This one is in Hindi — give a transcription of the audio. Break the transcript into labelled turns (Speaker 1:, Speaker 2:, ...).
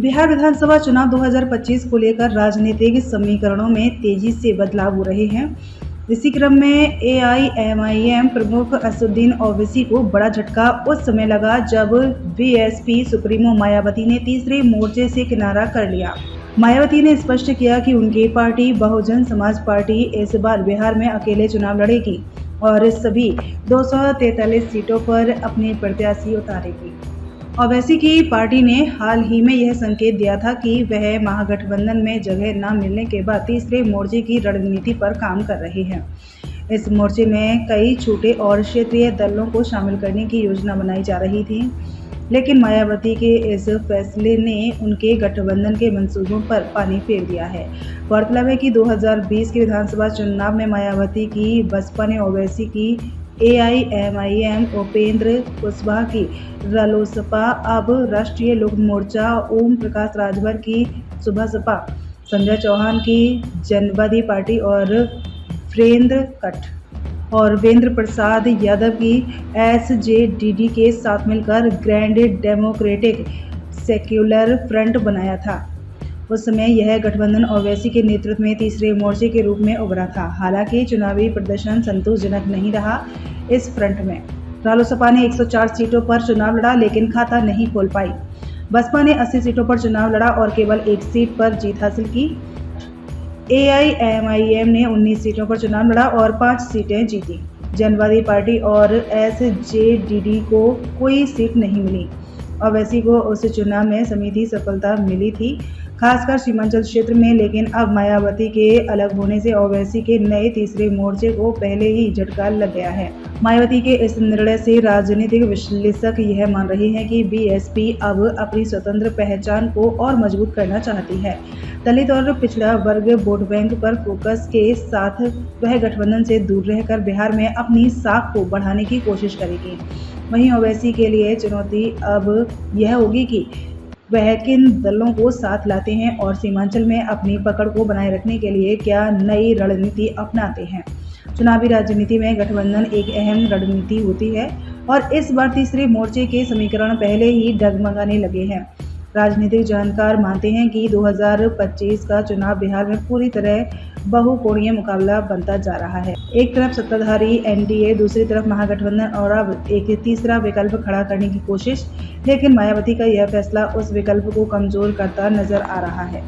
Speaker 1: बिहार विधानसभा चुनाव 2025 को लेकर राजनीतिक समीकरणों में तेजी से बदलाव हो रहे हैं। इसी क्रम में एआईएमआईएम प्रमुख असदुद्दीन ओवैसी को बड़ा झटका उस समय लगा जब बीएसपी सुप्रीमो मायावती ने तीसरे मोर्चे से किनारा कर लिया। मायावती ने स्पष्ट किया कि उनकी पार्टी बहुजन समाज पार्टी इस बार बिहार में अकेले चुनाव लड़ेगी और सभी 243 सीटों पर अपने प्रत्याशी उतारेगी। ओवैसी की पार्टी ने हाल ही में यह संकेत दिया था कि वह महागठबंधन में जगह न मिलने के बाद तीसरे मोर्चे की रणनीति पर काम कर रहे हैं। इस मोर्चे में कई छोटे और क्षेत्रीय दलों को शामिल करने की योजना बनाई जा रही थी, लेकिन मायावती के इस फैसले ने उनके गठबंधन के मंसूबों पर पानी फेर दिया है। गौरतलब है कि 2020 के विधानसभा चुनाव में मायावती की बसपा ने ओवैसी की एआईएमआईएम, उपेंद्र कुशवाहा की रालोसपा, अब राष्ट्रीय लोक मोर्चा ओम प्रकाश राजभर की सुभासपा, संजय चौहान की जनवादी पार्टी और वेंद्र प्रसाद यादव की एसजेडीडी के साथ मिलकर ग्रैंड डेमोक्रेटिक सेक्युलर फ्रंट बनाया था। उस समय यह गठबंधन ओवैसी के नेतृत्व में तीसरे मोर्चे के रूप में उभरा था। हालांकि चुनावी प्रदर्शन संतोषजनक नहीं रहा। इस फ्रंट में रालोसपा ने 104 सीटों पर चुनाव लड़ा, लेकिन खाता नहीं खोल पाई। बसपा ने 80 सीटों पर चुनाव लड़ा और केवल एक सीट पर जीत हासिल की। एआईएमआईएम ने 19 सीटों पर चुनाव लड़ा और 5 सीटें जीती। जनवादी पार्टी और एसजेडीडी को कोई सीट नहीं मिली। ओवैसी को उस चुनाव में समिति सफलता मिली थी, खासकर सीमांचल क्षेत्र में, लेकिन अब मायावती के अलग होने से ओवैसी के नए तीसरे मोर्चे को पहले ही झटका लग गया है। मायावती के इस निर्णय से राजनीतिक विश्लेषक यह मान रहे हैं कि बीएसपी अब अपनी स्वतंत्र पहचान को और मजबूत करना चाहती है। दलित और पिछड़ा वर्ग वोट बैंक पर फोकस के साथ वह गठबंधन से दूर रहकर बिहार में अपनी साख को बढ़ाने की कोशिश करेगी। वहीं ओवैसी के लिए चुनौती अब यह होगी कि वह किन दलों को साथ लाते हैं और सीमांचल में अपनी पकड़ को बनाए रखने के लिए क्या नई रणनीति अपनाते हैं। चुनावी राजनीति में गठबंधन एक अहम रणनीति होती है और इस बार तीसरे मोर्चे के समीकरण पहले ही डगमगाने लगे हैं। राजनीतिक जानकार मानते हैं कि 2025 का चुनाव बिहार में पूरी तरह बहुकोणीय मुकाबला बनता जा रहा है। एक तरफ सत्ताधारी एनडीए, दूसरी तरफ महागठबंधन और अब एक तीसरा विकल्प खड़ा करने की कोशिश, लेकिन मायावती का यह फैसला उस विकल्प को कमजोर करता नजर आ रहा है।